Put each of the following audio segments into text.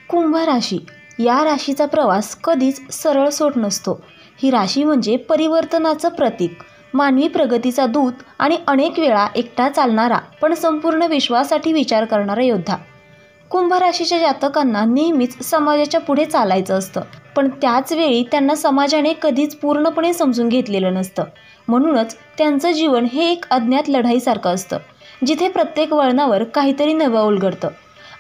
कुंभ राशी या राशीचा प्रवास कधीच सरळ सोट नसतो. ही राशी म्हणजे परिवर्तनाचं प्रतीक, मानवी प्रगतीचा दूत आणि अनेक वेळा एकटा चालणारा पण संपूर्ण विश्वासाठी विचार करणारा योद्धा. कुंभ राशीच्या जातकांना नेहमीच समाजाच्या पुढे चालायचं असतं, पण त्याच वेळी त्यांना समाजाने कधीच पूर्णपणे समजून घेतलेलं नसतं. म्हणूनच त्यांचं जीवन हे एक अज्ञात लढाईसारखं असतं, जिथे प्रत्येक वळणावर काहीतरी नवं उलगडतं.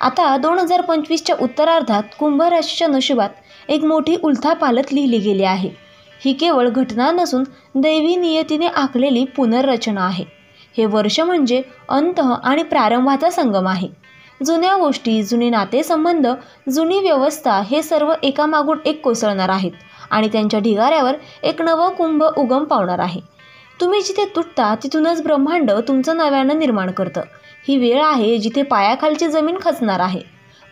आता 2025च्या उत्तरार्धात कुंभ राशीच्या नशिबात एक मोठी उलथापालथ लिहिली गेली आहे. ही केवळ घटना नसून दैवी नियतीने आखलेली पुनर्रचना आहे. हे वर्ष म्हणजे अंत आणि प्रारंभाचा संगम आहे. जुन्या गोष्टी, जुने नातेसंबंध, जुनी व्यवस्था हे सर्व एकामागून एक कोसळणार आहेत आणि त्यांच्या ढिगाऱ्यावर एक नवं कुंभ उगम पावणार आहे. तुम्ही जिथे तुटता तिथूनच ब्रह्मांड तुमचं नव्यानं निर्माण करतं. ही वेळ आहे जिथे पायाखालची जमीन खचणार आहे,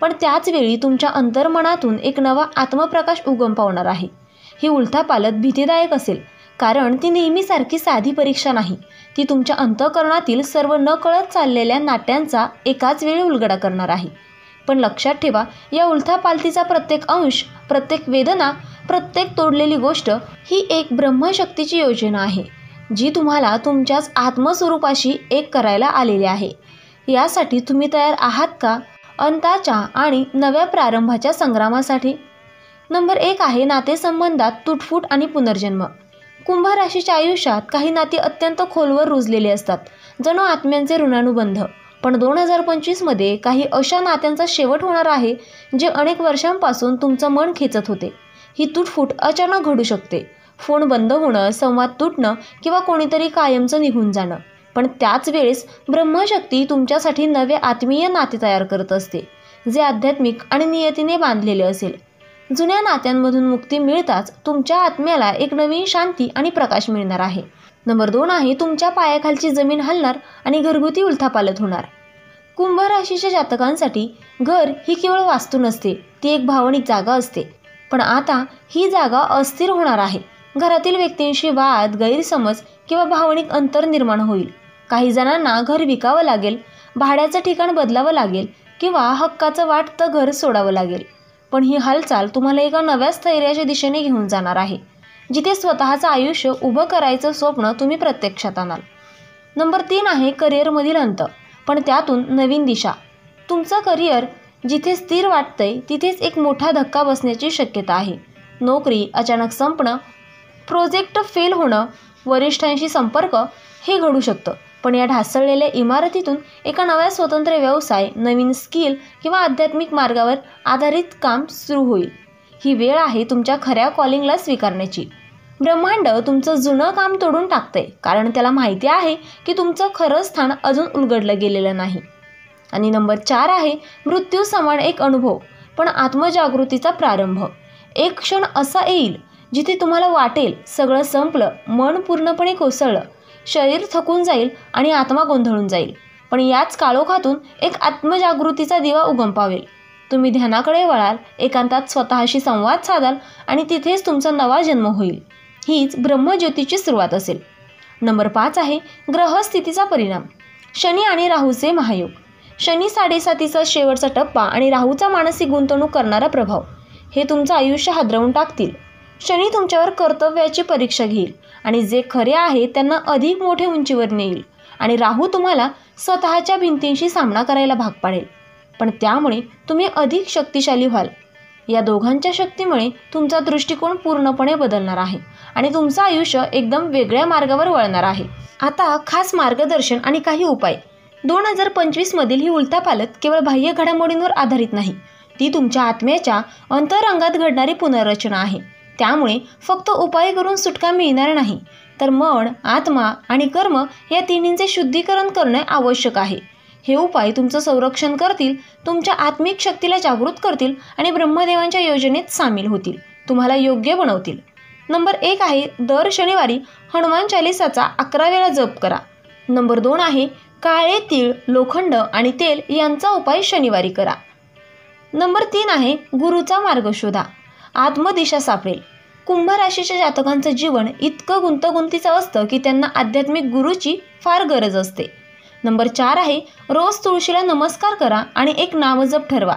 पण त्याच वेळी तुमच्या अंतर्मनातून एक नवा आत्मप्रकाश उगम पावणार आहे. ही उलथापालथ भीतीदायक असेल, कारण ती नेहमीसारखी साधी परीक्षा नाही. ती तुमच्या अंतःकरणातील सर्व न कळत चाललेल्या नाट्यांचा एकाच वेळी उलगडा करणार आहे. पण लक्षात ठेवा, या उलथापालथीचा प्रत्येक अंश, प्रत्येक वेदना, प्रत्येक तोडलेली गोष्ट ही एक ब्रह्मशक्तीची योजना आहे, जी तुम्हाला तुमच्याच आत्मस्वरूपाशी एक करायला आलेली आहे. यासाठी तुम्ही तयार आहात का? अंताच्या आणि नव्या प्रारंभाच्या संग्रामासाठी. नंबर 1 आहे नातेसंबंधात तुटफूट आणि पुनर्जन्म. कुंभ राशीच्या आयुष्यात काही नाती अत्यंत खोलवर रुजलेली असतात, जणू आत्म्यांचे ऋणानुबंध. पण 2025मध्ये काही अशा नात्यांचा शेवट होणार आहे जे अनेक वर्षांपासून तुमचं मन खेचत होते. ही तुटफूट अचानक घडू शकते. फोन बंद होणं, संवाद तुटणं किंवा कोणीतरी कायमचं निघून जाणं. पण त्याच वेळेस ब्रह्मशक्ती तुमच्यासाठी नवे आत्मीय नाते तयार करत असते, जे आध्यात्मिक आणि नियतीने बांधलेले असेल. जुन्या नात्यांमधून मुक्ती मिळताच तुमच्या आत्म्याला एक नवीन शांती आणि प्रकाश मिळणार आहे. नंबर 2 आहे तुमच्या पायाखालची जमीन हलणार आणि घरगुती उलथापालथ होणार. कुंभ राशीच्या जातकांसाठी घर ही केवळ वास्तू नसते, ती एक भावनिक जागा असते. पण आता ही जागा अस्थिर होणार आहे. घरातील व्यक्तींशी वाद, गैरसमज किंवा भावनिक अंतर निर्माण होईल. काही जणांना घर विकावं लागेल, भाड्याचं ठिकाण बदलावं लागेल किंवा हक्काचं वाटतं घर सोडावं लागेल. पण ही हालचाल तुम्हाला एका नव्या स्थैर्याच्या दिशेने घेऊन जाणार आहे, जिथे स्वतःचं आयुष्य उभं करायचं स्वप्न तुम्ही प्रत्यक्षात आणाल. नंबर 3 आहे करिअरमधील अंत, पण त्यातून नवीन दिशा. तुमचं करिअर जिथे स्थिर वाटतंय तिथेच एक मोठा धक्का बसण्याची शक्यता आहे. नोकरी अचानक संपणं, प्रोजेक्ट फेल होणं, वरिष्ठांशी संपर्क हे घडू शकतं. पण या ढासळलेल्या इमारतीतून एका नव्या स्वतंत्र व्यवसाय, नवीन स्किल किंवा आध्यात्मिक मार्गावर आधारित काम सुरू होईल. ही वेळ आहे तुमच्या खऱ्या कॉलिंगला स्वीकारण्याची. ब्रह्मांड तुमचं जुनं काम तोडून टाकतंय, कारण त्याला माहिती आहे की तुमचं खरं स्थान अजून उलगडलं गेलेलं नाही. आणि नंबर 4 आहे मृत्यू समान एक अनुभव, पण आत्मजागृतीचा प्रारंभ. एक क्षण असा येईल जिथे तुम्हाला वाटेल सगळं संपलं, मन पूर्णपणे कोसळलं, शरीर थकून जाईल आणि आत्मा गोंधळून जाईल. पण याच काळोखातून एक आत्मजागृतीचा दिवा उगम पावेल. तुम्ही ध्यानाकडे वळाल, एकांतात स्वतःशी संवाद साधाल आणि तिथेच तुमचा नवा जन्म होईल. हीच ब्रह्मज्योतीची सुरुवात असेल. नंबर 5 आहे ग्रहस्थितीचा परिणाम. शनी आणि राहूचे महायोग. शनी 7.5चा शेवटचा टप्पा आणि राहूचा मानसिक गुंतवणूक करणारा प्रभाव हे तुमचं आयुष्य हादरवून टाकतील. शनी तुमच्यावर कर्तव्याची परीक्षा घेईल आणि जे खरे आहे त्यांना अधिक मोठे उंचीवर नेईल. आणि राहू तुम्हाला स्वतःच्या भिंतींशी सामना करायला भाग पाडेल. पण त्यामुळे तुम्ही अधिक शक्तिशाली व्हाल. या दोघांच्या शक्तीमुळे तुमचा दृष्टिकोन पूर्णपणे बदलणार आहे आणि तुमचं आयुष्य एकदम वेगळ्या मार्गावर वळणार आहे. आता खास मार्गदर्शन आणि काही उपाय. 2025मधील ही उलथापालथ केवळ बाह्य घडामोडींवर आधारित नाही, ती तुमच्या आत्म्याच्या अंतरंगात घडणारी पुनर्रचना आहे. त्यामुळे फक्त उपाय करून सुटका मिळणार नाही, तर मन, आत्मा आणि कर्म या तिन्हींचे शुद्धीकरण करणे आवश्यक आहे. हे उपाय तुमचं संरक्षण करतील, तुमच्या आत्मिक शक्तीला जागृत करतील आणि ब्रह्मदेवांच्या योजनेत सामील होतील, तुम्हाला योग्य बनवतील. नंबर 1 आहे दर शनिवारी हनुमान चालीसाचा 11 वेळा जप करा. नंबर 2 आहे काळे तीळ, लोखंड आणि तेल यांचा उपाय शनिवारी करा. नंबर 3 आहे गुरुचा मार्ग शोधा, आत्मदिशा सापडेल. कुंभ राशीच्या जातकांचं जीवन इतकं गुंतागुंतीचं असतं की त्यांना आध्यात्मिक गुरुची फार गरज असते. नंबर 4 आहे रोज तुळशीला नमस्कार करा आणि एक नामजप ठरवा,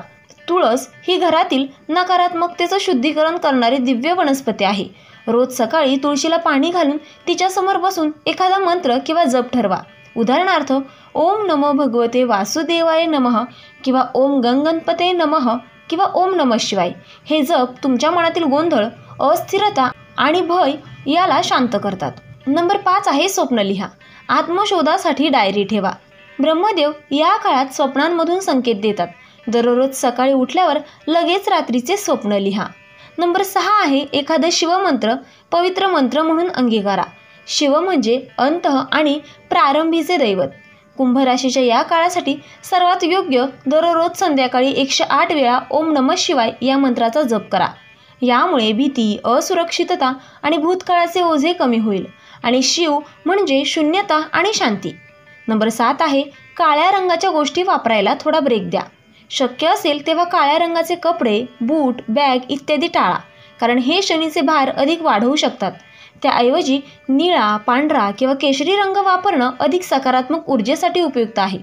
तुळस ही घरातील नकारात्मकतेचं शुद्धीकरण करणारी दिव्य वनस्पती आहे. रोज सकाळी तुळशीला पाणी घालून तिच्यासमोर बसून एखादा मंत्र किंवा जप ठरवा. उदाहरणार्थ ओम नमो भगवते वासुदेवाय नमः किंवा ओम गंगणपते नमः किंवा ओम नमः शिवाय. हे जप तुमच्या मनातील गोंधळ, अस्थिरता आणि भय याला शांत करतात. नंबर 5 आहे स्वप्न लिहा. आत्मशोधासाठी डायरी ठेवा. ब्रह्मदेव या काळात स्वप्नांमधून संकेत देतात. दररोज सकाळी उठल्यावर लगेच रात्रीचे स्वप्न लिहा. नंबर 6 आहे एखादं शिवमंत्र पवित्र मंत्र म्हणून अंगीकारा. शिव म्हणजे अंतः आणि प्रारंभीचे दैवत. कुंभ राशीच्या या काळासाठी सर्वात योग्य दररोज संध्याकाळी 108 वेळा ओम नमः शिवाय या मंत्राचा जप करा. यामुळे भीती, असुरक्षितता आणि भूतकाळाचे ओझे कमी होईल आणि शिव म्हणजे शून्यता आणि शांती. नंबर 7 आहे काळ्या रंगाच्या गोष्टी वापरायला थोडा ब्रेक द्या. शक्य असेल तेव्हा काळ्या रंगाचे कपडे, बूट, बॅग इत्यादी टाळा, कारण हे शनीचे भार अधिक वाढवू शकतात. त्याऐवजी निळा, पांढरा किंवा केशरी रंग वापरणं अधिक सकारात्मक ऊर्जेसाठी उपयुक्त आहे.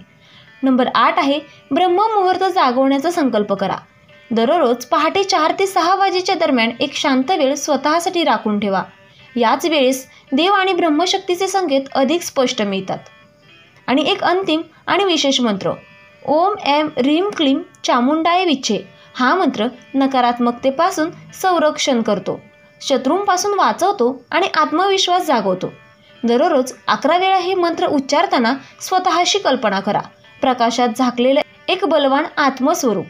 नंबर 8 आहे ब्रह्ममुहूर्त जागवण्याचा संकल्प करा. दररोज पहाटे 4 ते 6 वाजेच्या दरम्यान एक शांत वेळ स्वतःसाठी राखून ठेवा. याच वेळेस देव आणि ब्रह्मशक्तीचे संकेत अधिक स्पष्ट मिळतात. आणि एक अंतिम आणि विशेष मंत्र ओम ऐं ह्रीं क्लीं चामुंडाय विच्चे. हा मंत्र नकारात्मकतेपासून संरक्षण करतो, शत्रूंपासून वाचवतो आणि आत्मविश्वास जागवतो. दररोज 11 वेळा हे मंत्र उच्चारताना स्वतःशी कल्पना करा, प्रकाशात झाकलेलं एक बलवान आत्मस्वरूप.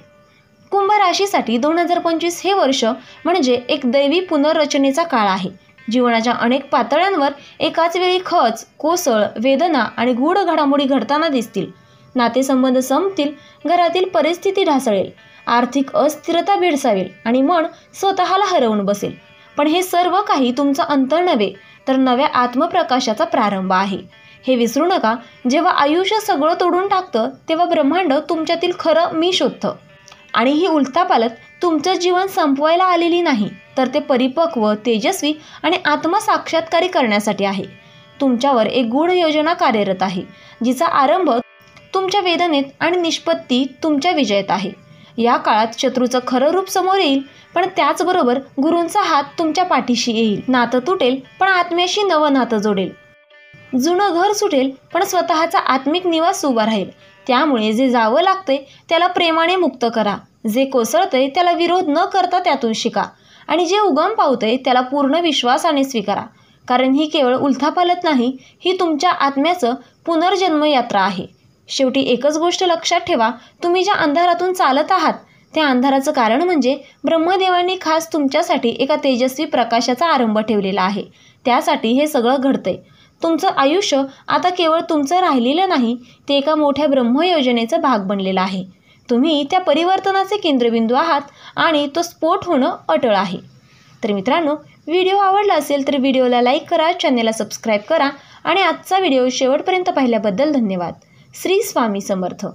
कुंभ राशीसाठी 2025 हे वर्ष म्हणजे एक दैवी पुनर्रचनेचा काळ आहे. जीवनाच्या अनेक पातळ्यांवर एकाच वेळी खच, कोसळ, वेदना आणि गूढ घडामोडी घडताना दिसतील. नातेसंबंध संपतील, घरातील परिस्थिती ढासळेल, आर्थिक अस्थिरता भेडसावेल आणि मन स्वतःला हरवून बसेल. पण हे सर्व काही तुमचं अंत नव्हे, तर नव्या आत्मप्रकाशाचा प्रारंभ आहे. हे विसरू नका, जेव्हा आयुष्य सगळं तोडून टाकतं तेव्हा ब्रह्मांड तुमच्यातील खरं मी शोधतं. आणि ही उलथापालथ तुमचं जीवन संपवायला आलेली नाही, तर ते परिपक्व, तेजस्वी आणि आत्मसाक्षात्कारी करण्यासाठी आहे. तुमच्यावर एक गूढ योजना कार्यरत आहे, जिचा आरंभ तुमच्या वेदनेत आणि निष्पत्ती तुमच्या विजयात आहे. या काळात शत्रूचं खरं रूप समोर येईल, पण त्याचबरोबर गुरूंचा हात तुमच्या पाठीशी येईल. नातं तुटेल, पण आत्म्याशी नवं नातं जोडेल. जुनं घर सुटेल, पण स्वतःचा आत्मिक निवास उभा राहील. त्यामुळे जे जावं लागतंय त्याला प्रेमाने मुक्त करा. जे कोसळतंय त्याला विरोध न करता त्यातून शिका. आणि जे उगम पावतंय त्याला पूर्ण विश्वासाने स्वीकारा. कारण ही केवळ उलथापालथ नाही, ही तुमच्या आत्म्याचं पुनर्जन्म यात्रा आहे. शेवटी एकच गोष्ट लक्षात ठेवा, तुम्ही ज्या अंधारातून चालत आहात त्या अंधाराचं कारण म्हणजे ब्रह्मदेवांनी खास तुमच्यासाठी एका तेजस्वी प्रकाशाचा आरंभ ठेवलेला आहे. त्यासाठी हे सगळं घडतंय. तुमचं आयुष्य आता केवळ तुमचं राहिलेलं नाही, ते एका मोठ्या ब्रह्मयोजनेचा भाग बनलेला आहे. तुम्ही त्या परिवर्तनाचे केंद्रबिंदू आहात आणि तो स्फोट होणं अटळ आहे. तर मित्रांनो, व्हिडिओ आवडला असेल तर व्हिडिओला लाईक करा, चॅनेलला सबस्क्राईब करा आणि आजचा व्हिडिओ शेवटपर्यंत पाहिल्याबद्दल धन्यवाद. श्री स्वामी समर्थ.